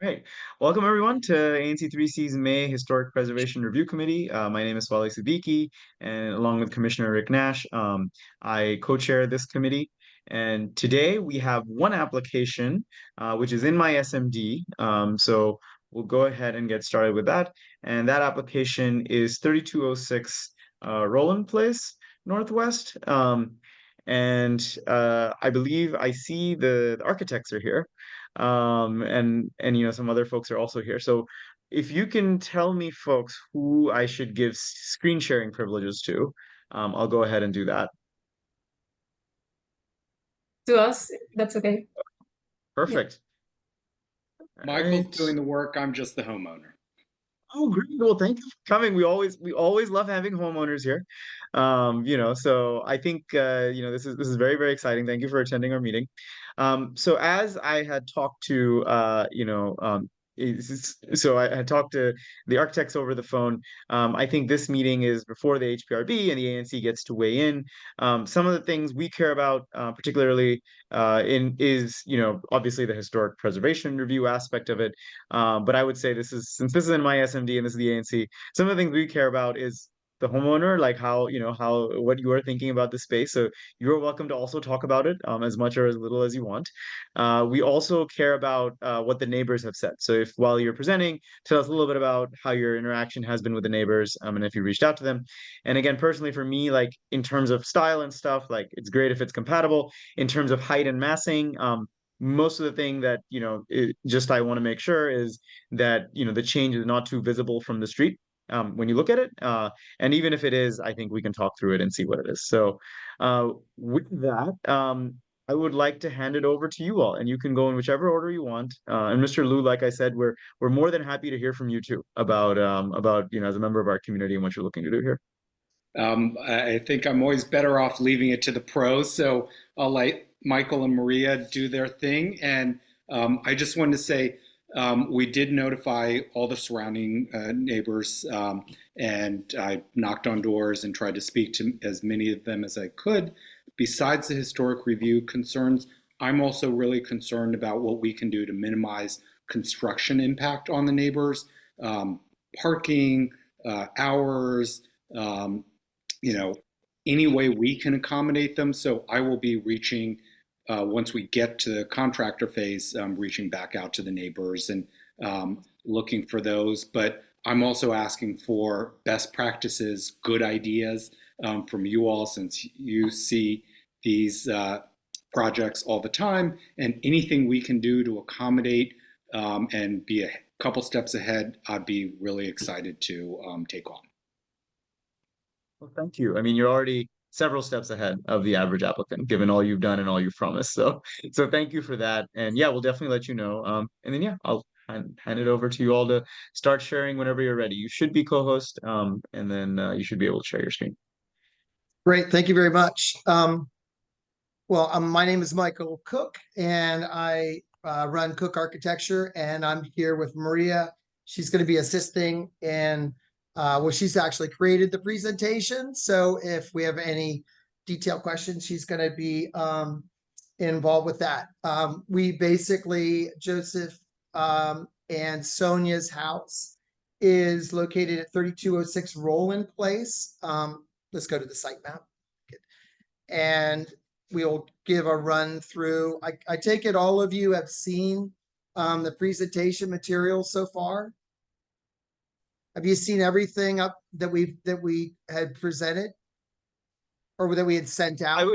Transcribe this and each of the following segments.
Right. Welcome everyone to ANC3C's May Historic Preservation Review Committee. My name is Swali Siddiqui, and along with Commissioner Rick Nash, I co-chair this committee. And today we have one application, which is in my SMD. So we'll go ahead and get started with that. And that application is 3206 Rowland Place, Northwest. I believe I see the architects are here, and some other folks are also here. So if you can tell me, folks, who I should give screen sharing privileges to, I'll go ahead and do that. To us, that's okay. Yeah. Perfect. All Michael's right. doing the work. I'm just the homeowner. Oh, great. Well, thank you for coming. We always love having homeowners here. So I think this is very, very exciting. Thank you for attending our meeting. So as I had talked to so I had talked to the architects over the phone. I think this meeting is before the HPRB and the ANC gets to weigh in. Some of the things we care about, particularly in is obviously the historic preservation review aspect of it. But I would say since this is in my SMD and this is the ANC, some of the things we care about is the homeowner, like what you are thinking about the space. So you're welcome to also talk about it as much or as little as you want. We also care about what the neighbors have said. So if while you're presenting, tell us a little bit about how your interaction has been with the neighbors, and if you reached out to them. And again, personally for me, like in terms of style and stuff, like it's great if it's compatible. In terms of height and massing, most of the thing that I want to make sure is that the change is not too visible from the street when you look at it, and even if it is, I think we can talk through it and see what it is. So with that, I would like to hand it over to you all, and you can go in whichever order you want. And Mr. Liu, like I said, we're more than happy to hear from you too about as a member of our community and what you're looking to do here. I think I'm always better off leaving it to the pros. So I'll let Michael and Maria do their thing. And I just wanted to say we did notify all the surrounding neighbors, and I knocked on doors and tried to speak to as many of them as I could. Besides the historic review concerns, I'm also really concerned about what we can do to minimize construction impact on the neighbors, parking, hours, any way we can accommodate them. So I will be reaching, once we get to the contractor phase, reaching back out to the neighbors and looking for those. But I'm also asking for best practices, good ideas from you all, since you see these projects all the time, and anything we can do to accommodate and be a couple steps ahead, I'd be really excited to take on. Well, thank you. I mean, you're already several steps ahead of the average applicant, given all you've done and all you've promised. So thank you for that. And yeah, we'll definitely let you know. And then yeah, I'll hand it over to you all to start sharing whenever you're ready. You should be co-host, and then you should be able to share your screen. Great, thank you very much. My name is Michael Cook, and I run Cook Architecture, and I'm here with Maria. She's going to be assisting in she's actually created the presentation. So if we have any detailed questions, she's going to be involved with that. We basically, Joseph and Sonia's house is located at 3206 Rowland Place. Let's go to the site map. And we'll give a run through. I take it all of you have seen the presentation material so far? Have you seen everything up that we had presented, or that we had sent out?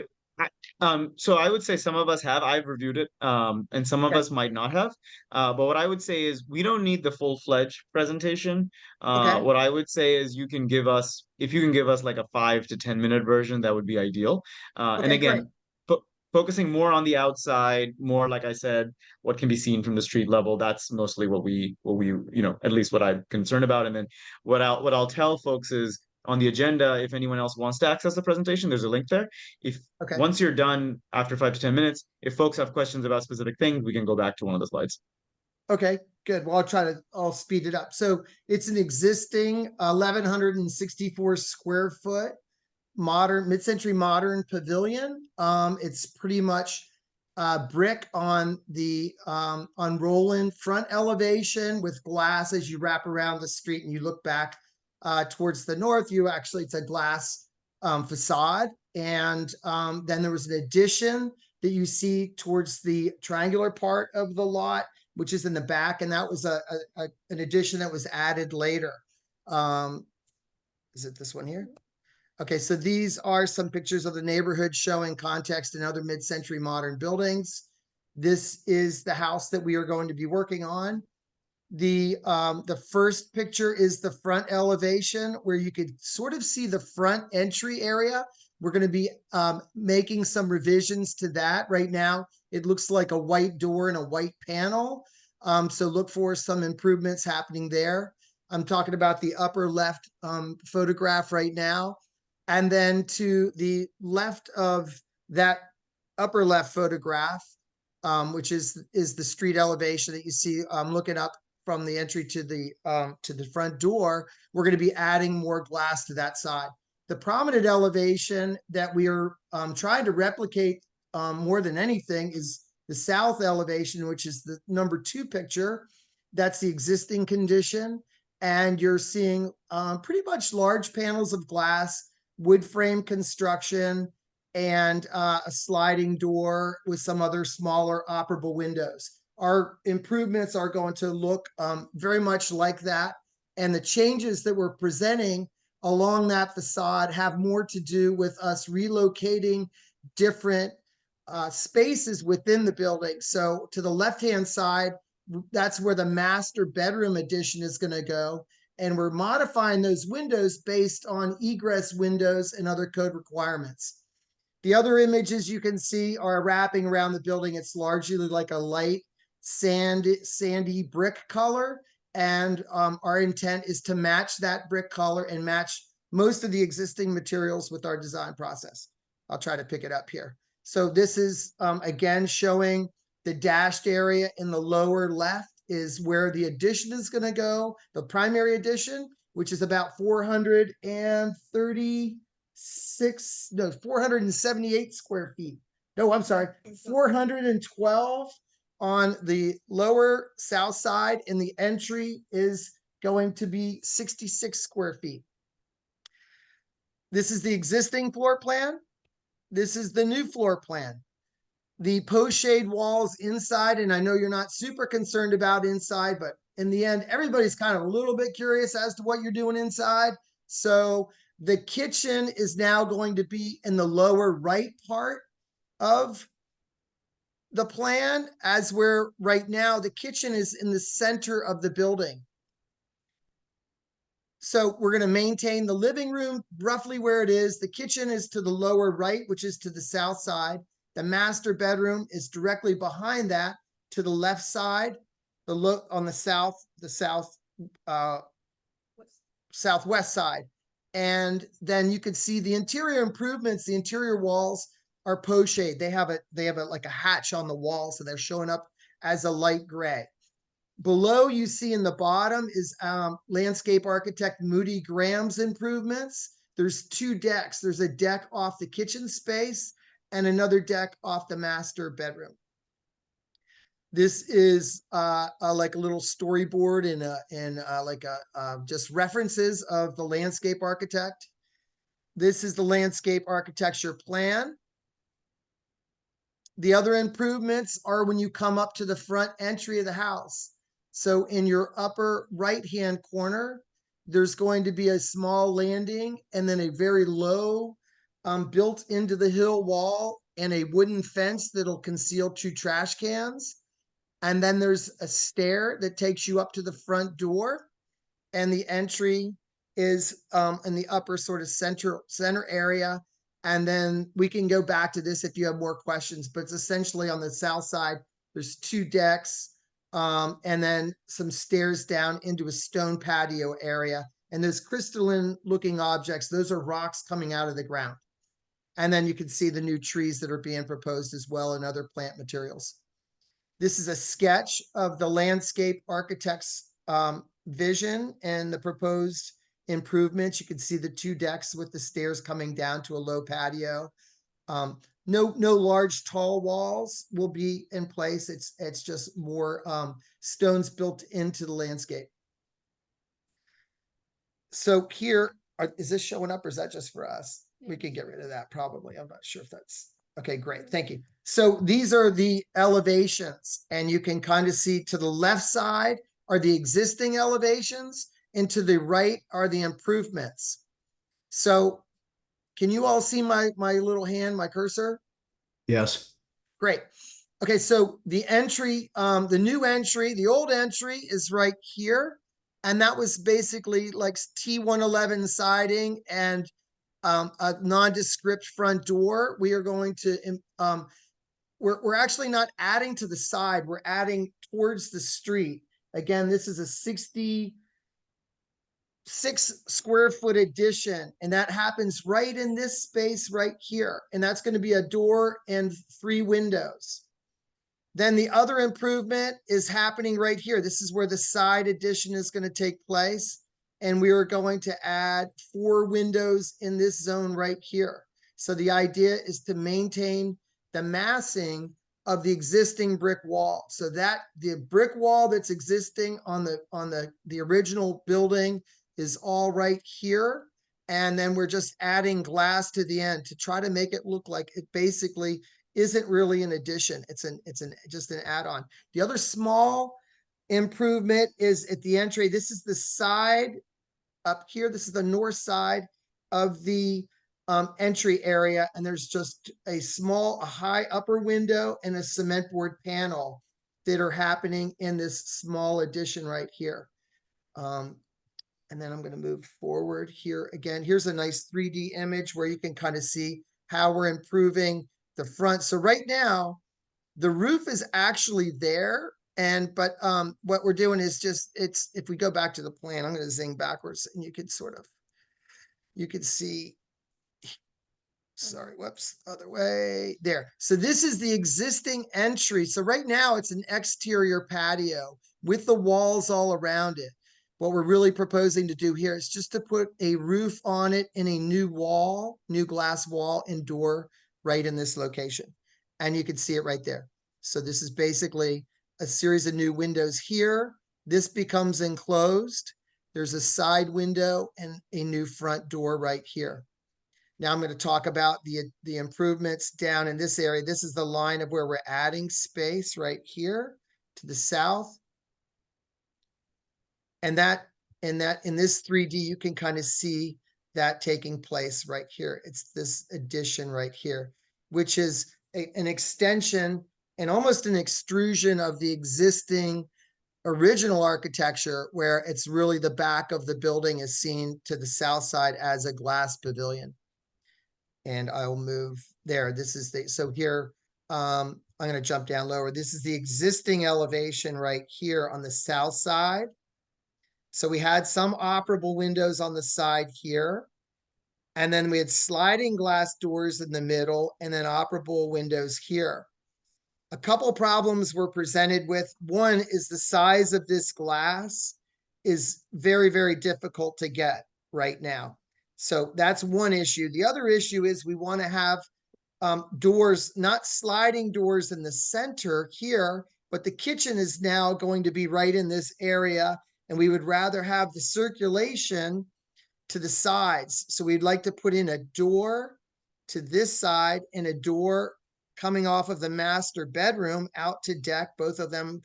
So I would say some of us have. I've reviewed it, and some of us might not have. But what I would say is we don't need the full-fledged presentation. What I would say is if you can give us like a 5 to 10 minute version, that would be ideal. And again, focusing more on the outside, more like I said, what can be seen from the street level. That's mostly what we at least what I'm concerned about. And then what I'll tell folks is on the agenda, if anyone else wants to access the presentation, there's a link there. Once you're done after 5 to 10 minutes, if folks have questions about specific things, we can go back to one of the slides. Okay, good. Well, I'll speed it up. So it's an existing 1,164 square foot mid-century modern pavilion. It's pretty much brick on the on Rowland front elevation with glass as you wrap around the street and you look back towards the north. It's a glass facade. And then there was an addition that you see towards the triangular part of the lot, which is in the back, and that was an addition that was added later. Is it this one here? Okay, so these are some pictures of the neighborhood showing context in other mid-century modern buildings. This is the house that we are going to be working on. The first picture is the front elevation where you could sort of see the front entry area. We're going to be making some revisions to that. Right now, it looks like a white door and a white panel. So look for some improvements happening there. I'm talking about the upper left photograph right now. And then to the left of that upper left photograph, which is the street elevation that you see looking up from the entry to the front door, we're going to be adding more glass to that side. The prominent elevation that we are trying to replicate more than anything is the south elevation, which is the number 2 picture. That's the existing condition. And you're seeing pretty much large panels of glass, wood frame construction, and a sliding door with some other smaller operable windows. Our improvements are going to look very much like that. And the changes that we're presenting along that facade have more to do with us relocating different spaces within the building. So to the left-hand side, that's where the master bedroom addition is going to go. And we're modifying those windows based on egress windows and other code requirements. The other images you can see are wrapping around the building. It's largely like a light sandy brick color. And our intent is to match that brick color and match most of the existing materials with our design process. I'll try to pick it up here. So this is, again, showing the dashed area in the lower left is where the addition is going to go, the primary addition, which is about 478 square feet. No, I'm sorry, 412 on the lower south side, and the entry is going to be 66 square feet. This is the existing floor plan. This is the new floor plan. The post shade walls inside, and I know you're not super concerned about inside, but in the end, everybody's kind of a little bit curious as to what you're doing inside. So the kitchen is now going to be in the lower right part of the plan, as where right now the kitchen is in the center of the building. So we're going to maintain the living room roughly where it is. The kitchen is to the lower right, which is to the south side. The master bedroom is directly behind that to the left side. The look on the southwest side. And then you can see the interior improvements. The interior walls are post shade. They have like a hatch on the wall, so they're showing up as a light gray. Below, you see in the bottom is landscape architect Moody Graham's improvements. There's 2 decks. There's a deck off the kitchen space and another deck off the master bedroom. This is like a little storyboard and just references of the landscape architect. This is the landscape architecture plan. The other improvements are when you come up to the front entry of the house. So in your upper right-hand corner, there's going to be a small landing and then a very low built into the hill wall and a wooden fence that'll conceal 2 trash cans. And then there's a stair that takes you up to the front door. And the entry is in the upper sort of center area. And then we can go back to this if you have more questions, but it's essentially on the south side, there's 2 decks. And then some stairs down into a stone patio area. And those crystalline looking objects, those are rocks coming out of the ground. And then you can see the new trees that are being proposed as well and other plant materials. This is a sketch of the landscape architect's vision and the proposed improvements. You can see the 2 decks with the stairs coming down to a low patio. no large tall walls will be in place. It's just more stones built into the landscape. So here, is this showing up or is that just for us? We can get rid of that probably. I'm not sure if that's, okay, great. Thank you. So these are the elevations, and you can kind of see to the left side are the existing elevations and to the right are the improvements. So can you all see my little hand, my cursor? Yes. Great. Okay, so the entry, the new entry, the old entry is right here. And that was basically like T111 siding and a nondescript front door. We are going to, we're actually not adding to the side, we're adding towards the street. Again, this is a 66 square foot addition, and that happens right in this space right here. And that's going to be a door and 3 windows. Then the other improvement is happening right here. This is where the side addition is going to take place. And we are going to add 4 windows in this zone right here. So the idea is to maintain the massing of the existing brick wall. So that the brick wall that's existing on the original building is all right here. And then we're just adding glass to the end to try to make it look like it basically isn't really an addition. It's just an add-on. The other small improvement is at the entry. This is the side up here. This is the north side of the entry area. And there's just a high upper window and a cement board panel that are happening in this small addition right here. And then I'm going to move forward here again. Here's a nice 3D image where you can kind of see how we're improving the front. So right now, the roof is actually there. But what we're doing is just, if we go back to the plan, I'm going to zing backwards and you could see, sorry, whoops, other way there. So this is the existing entry. So right now it's an exterior patio with the walls all around it. What we're really proposing to do here is just to put a roof on it and a new glass wall and door right in this location. And you can see it right there. So this is basically a series of new windows here. This becomes enclosed. There's a side window and a new front door right here. Now I'm going to talk about the improvements down in this area. This is the line of where we're adding space right here to the south. And in this 3D, you can kind of see that taking place right here. It's this addition right here, which is an extension and almost an extrusion of the existing original architecture, where it's really the back of the building is seen to the south side as a glass pavilion. And I will move there. This is so here, I'm going to jump down lower. This is the existing elevation right here on the south side. So we had some operable windows on the side here. And then we had sliding glass doors in the middle and then operable windows here. A couple problems were presented with. One is the size of this glass is very, very difficult to get right now. So that's one issue. The other issue is we want to have doors, not sliding doors in the center here, but the kitchen is now going to be right in this area. And we would rather have the circulation to the sides. So we'd like to put in a door to this side and a door coming off of the master bedroom out to deck. Both of them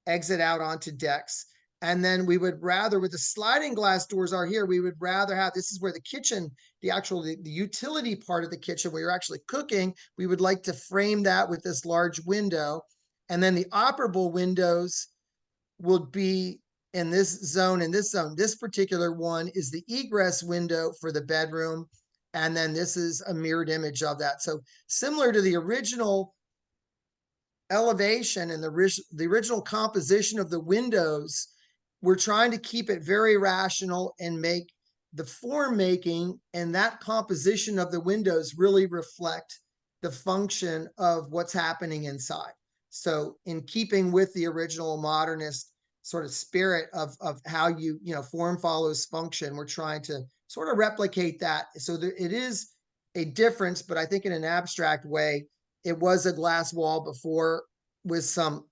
exit out onto decks. And then we would rather, with the sliding glass doors are here, we would rather have, this is where the kitchen, the utility part of the kitchen where you're actually cooking, we would like to frame that with this large window. And then the operable windows would be in this zone and this zone. This particular one is the egress window for the bedroom. And then this is a mirrored image of that. So similar to the original elevation and the original composition of the windows, we're trying to keep it very rational and make the form making and that composition of the windows really reflect the function of what's happening inside. So in keeping with the original modernist sort of spirit of how form follows function, we're trying to sort of replicate that. So it is a difference, but I think in an abstract way, it was a glass wall before with some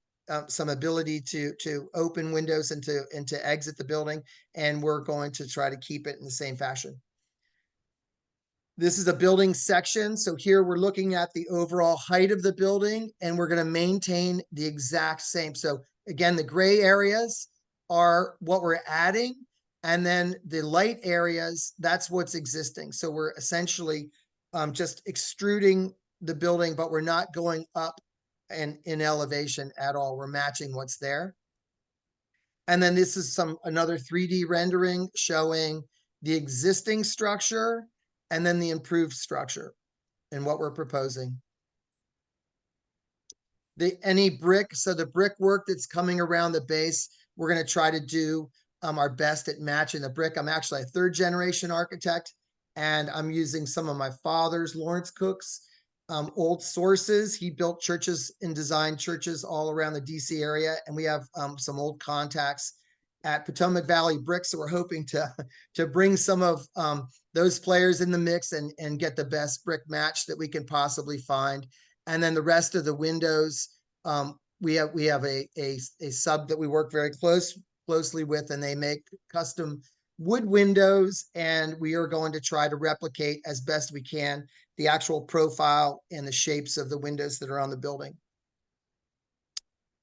ability to open windows and to exit the building, and we're going to try to keep it in the same fashion. This is a building section. So here we're looking at the overall height of the building, and we're going to maintain the exact same. So again, the gray areas are what we're adding, and then the light areas, that's what's existing. So we're essentially just extruding the building, but we're not going up and in elevation at all. We're matching what's there. And then this is another 3D rendering showing the existing structure and then the improved structure and what we're proposing. Any brick, so the brickwork that's coming around the base, we're going to try to do our best at matching the brick. I'm actually a 3rd generation architect, and I'm using some of my father's, Lawrence Cook's, old sources. He built churches and designed churches all around the DC area, and we have some old contacts at Potomac Valley Bricks. So we're hoping to bring some of those players in the mix and get the best brick match that we can possibly find. And then the rest of the windows, we have a sub that we work very closely with, and they make custom wood windows, and we are going to try to replicate as best we can the actual profile and the shapes of the windows that are on the building.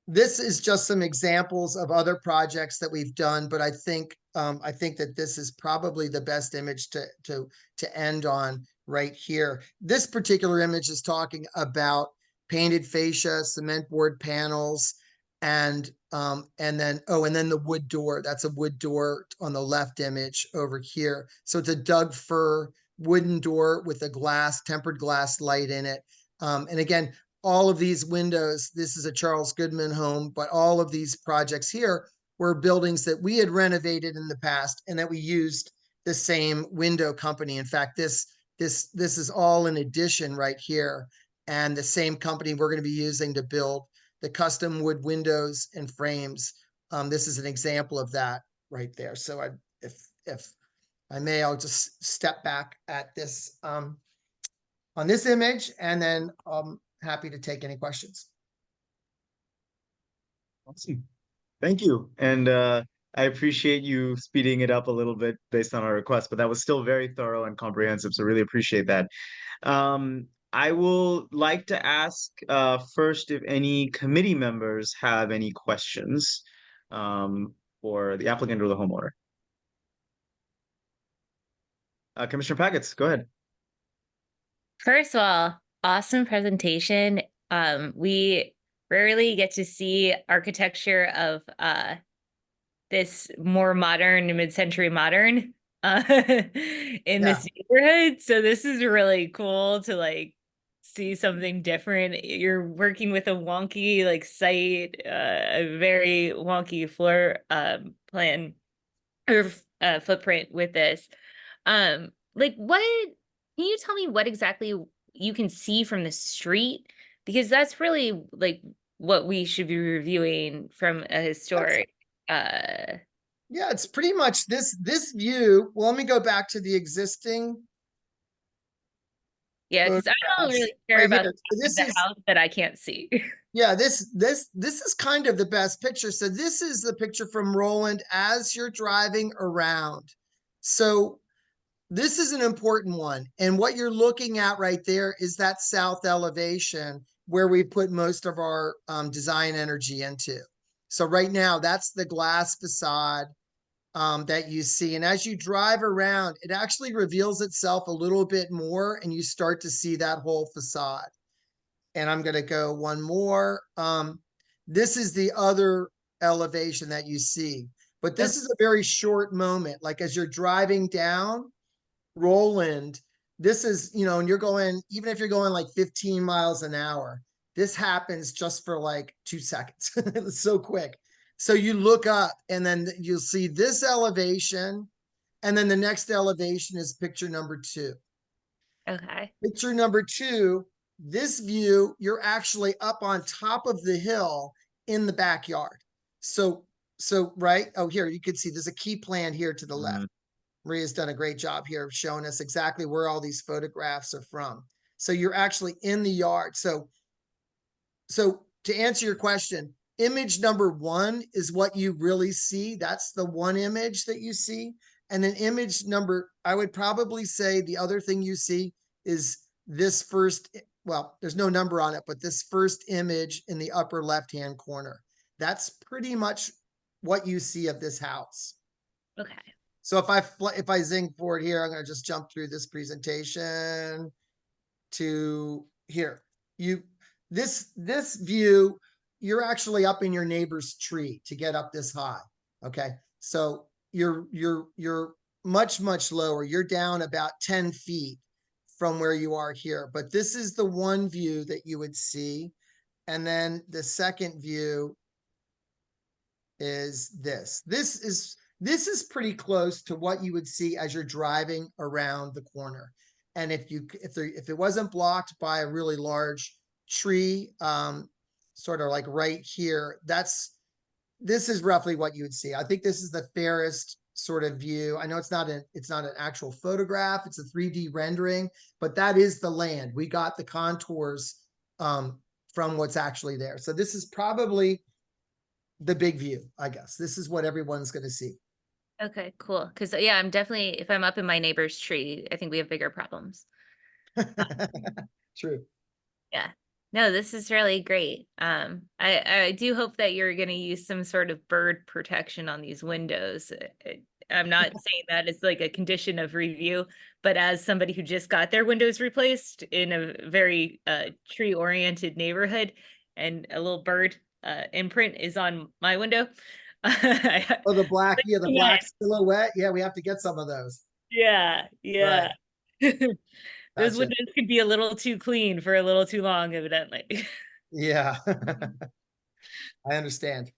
This is just some examples of other projects that we've done, but I think that this is probably the best image to end on right here. This particular image is talking about painted fascia, cement board panels, and then the wood door. That's a wood door on the left image over here. So it's a Doug fir wooden door with a tempered glass light in it. And again, all of these windows, this is a Charles Goodman home, but all of these projects here were buildings that we had renovated in the past and that we used the same window company. In fact, this is all an addition right here, and the same company we're going to be using to build the custom wood windows and frames. This is an example of that right there. So if I may, I'll just step back at this on this image, and then happy to take any questions. Awesome. Thank you. And I appreciate you speeding it up a little bit based on our request, but that was still very thorough and comprehensive. So really appreciate that. I will like to ask first if any committee members have any questions for the applicant or the homeowner. Commissioner Packets, go ahead. First of all, awesome presentation. We rarely get to see architecture of this more modern, mid-century modern in this neighborhood. So this is really cool to like see something different. You're working with a wonky like site, a very wonky floor plan or footprint with this. Like what, can you tell me what exactly you can see from the street? Because that's really like what we should be reviewing from a historic. Yeah, it's pretty much this view. Well, let me go back to the existing. Yeah, because I don't really care right about here. the house that I can't see. Yeah, this is kind of the best picture. So this is the picture from Rowland as you're driving around. So this is an important one. And what you're looking at right there is that south elevation where we put most of our design energy into. So right now, that's the glass facade that you see. And as you drive around, it actually reveals itself a little bit more, and you start to see that whole facade. And I'm going to go one more. This is the other elevation that you see. But this is a very short moment. Like as you're driving down Rowland, this is, and you're going, even if you're going like 15 miles an hour, this happens just for like 2 seconds. It's so quick. So you look up and then you'll see this elevation. And then the next elevation is picture number 2. Okay. Picture number 2, this view, you're actually up on top of the hill in the backyard. So right, oh, here, you can see there's a key plan here to the left. Maria's done a great job here of showing us exactly where all these photographs are from. So you're actually in the yard. So to answer your question, image number 1 is what you really see. That's the one image that you see. And then image number, I would probably say the other thing you see is this first, well, there's no number on it, but this first image in the upper left-hand corner. That's pretty much what you see of this house. Okay. So if I zing forward here, I'm going to just jump through this presentation to here. This view, you're actually up in your neighbor's tree to get up this high. Okay. So you're much lower. You're down about 10 feet from where you are here. But this is the one view that you would see. And then the second view is this. This is pretty close to what you would see as you're driving around the corner. And if it wasn't blocked by a really large tree, sort of like right here, this is roughly what you would see. I think this is the fairest sort of view. I know it's not an actual photograph, it's a 3D rendering, but that is the land. We got the contours from what's actually there. So this is probably the big view, I guess. This is what everyone's going to see. Okay, cool. Because yeah, if I'm up in my neighbor's tree, I think we have bigger problems. True. Yeah. No, this is really great. I do hope that you're going to use some sort of bird protection on these windows. I'm not saying that it's like a condition of review, but as somebody who just got their windows replaced in a very tree-oriented neighborhood, and a little bird imprint is on my window. Oh, the black silhouette. Yeah, we have to get some of those. Yeah. Right. Those Gotcha. windows could be a little too clean for a little too long, evidently. Yeah. I understand.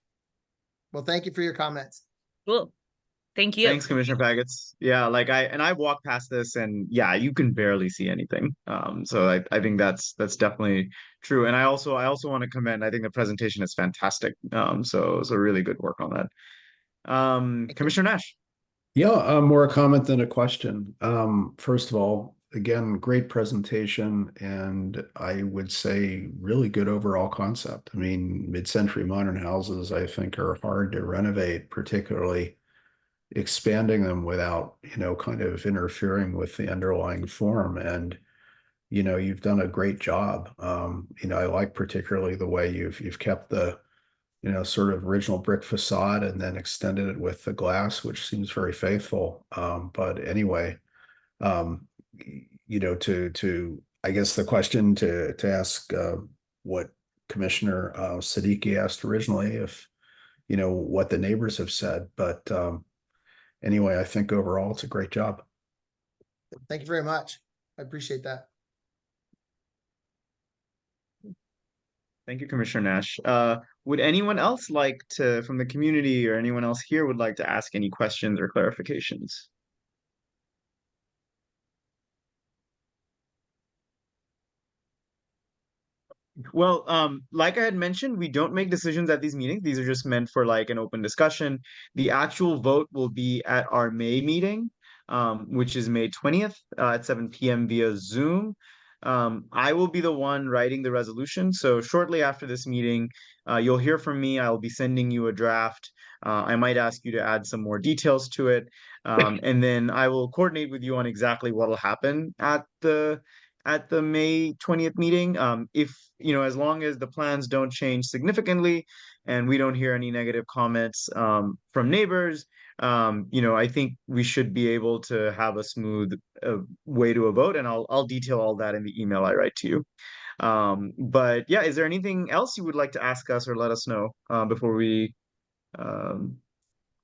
Well, thank you for your comments. Cool. Thank you. Thanks, Commissioner Pagets. Yeah, like I walked past this and yeah, you can barely see anything. So I think that's definitely true. And I also want to commend, I think the presentation is fantastic. So really good work on that. Commissioner Nash. Yeah, more a comment than a question. First of all, again, great presentation, and I would say really good overall concept. I mean, mid-century modern houses, I think, are hard to renovate, particularly expanding them without, kind of interfering with the underlying form. And, you've done a great job. I like particularly the way you've kept the sort of original brick facade and then extended it with the glass, which seems very faithful. But anyway, I guess the question to ask what Commissioner Siddiqui asked originally, if, what the neighbors have said. But anyway, I think overall it's a great job. Thank you very much. I appreciate that. Thank you, Commissioner Nash. Would anyone else like to, from the community or anyone else here would like to ask any questions or clarifications? Well, like I had mentioned, we don't make decisions at these meetings. These are just meant for like an open discussion. The actual vote will be at our May meeting, which is May 20th at 7 p.m. via Zoom. I will be the one writing the resolution. So shortly after this meeting, you'll hear from me. I will be sending you a draft. I might ask you to add some more details to it. And then I will coordinate with you on exactly what will happen at the May 20th meeting. If, as long as the plans don't change significantly and we don't hear any negative comments from neighbors, I think we should be able to have a smooth way to a vote, and I'll detail all that in the email I write to you. But yeah, is there anything else you would like to ask us or let us know before we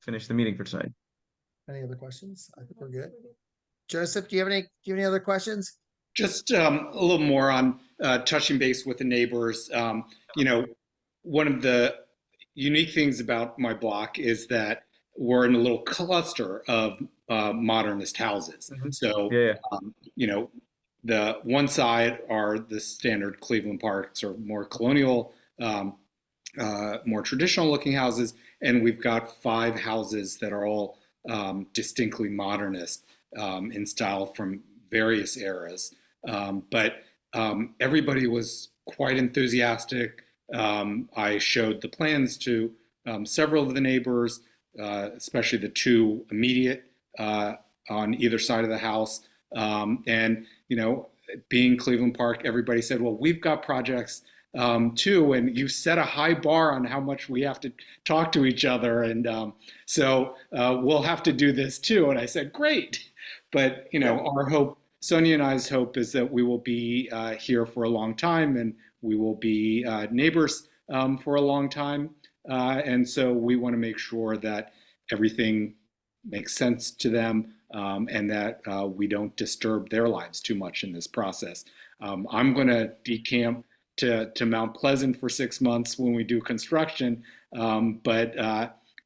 finish the meeting for tonight? Any other questions? I think we're good. Joseph, do you have any other questions? Just a little more on touching base with the neighbors. One of the unique things about my block is that we're in a little cluster of modernist houses. Mhm. So, Yeah. The one side are the standard Cleveland Parks or more colonial, more traditional looking houses. And we've got 5 houses that are all distinctly modernist in style from various eras. But everybody was quite enthusiastic. I showed the plans to several of the neighbors, especially the two immediate on either side of the house. And, you know, being Cleveland Park, everybody said, well, we've got projects too, and you set a high bar on how much we have to talk to each other. And so we'll have to do this too. And I said, great. But, you know, our hope, Sonia and I's hope is that we will be here for a long time, and we will be neighbors for a long time. And so we want to make sure that everything makes sense to them, and that we don't disturb their lives too much in this process. I'm going to decamp to Mount Pleasant for 6 months when we do construction, but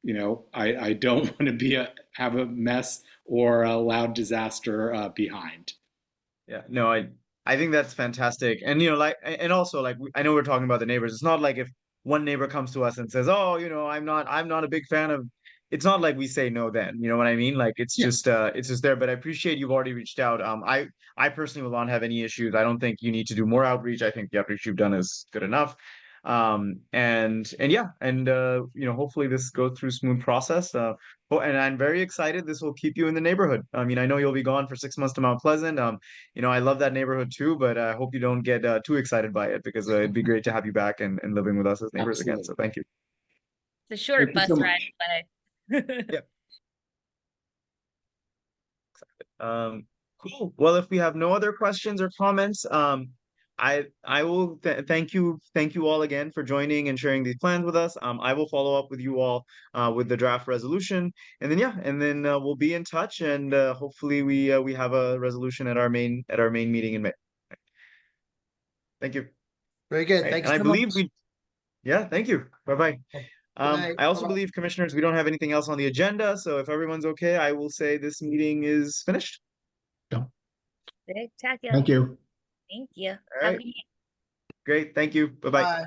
you know, I don't want to have a mess or a loud disaster behind. Yeah, no, I think that's fantastic. And you know, like, and also like I know we're talking about the neighbors. It's not like if one neighbor comes to us and says, "Oh, you know, I'm not a big fan of," it's not like we say no then. You know what I mean? Like Yeah. it's just there. But I appreciate you've already reached out. I personally will not have any issues. I don't think you need to do more outreach. I think the outreach you've done is good enough. And yeah, and you know, hopefully this goes through smooth process. Oh, and I'm very excited. This will keep you in the neighborhood. I mean, I know you'll be gone for 6 months to Mount Pleasant. You know, I love that neighborhood too, but I hope you don't get too excited by it, because it'd be great to have you back and living with us as neighbors again. So Absolutely. thank you. It's a short Thank you so bus ride, much. but Yeah. Cool. Well, if we have no other questions or comments, I will thank you all again for joining and sharing these plans with us. I will follow up with you all with the draft resolution, and then yeah, and then we'll be in touch, and hopefully we have a resolution at our main meeting in May. Thank you. Very good. Right. Thank And you I so believe much. we, yeah, thank you. Bye-bye. Good night. I also Bye-bye. believe, commissioners, we don't have anything else on the agenda, so if everyone's okay, I will say this meeting is finished. spectacular. Thank you. Thank you. All Have a right. good night. Great. Thank you. Bye-bye. Bye.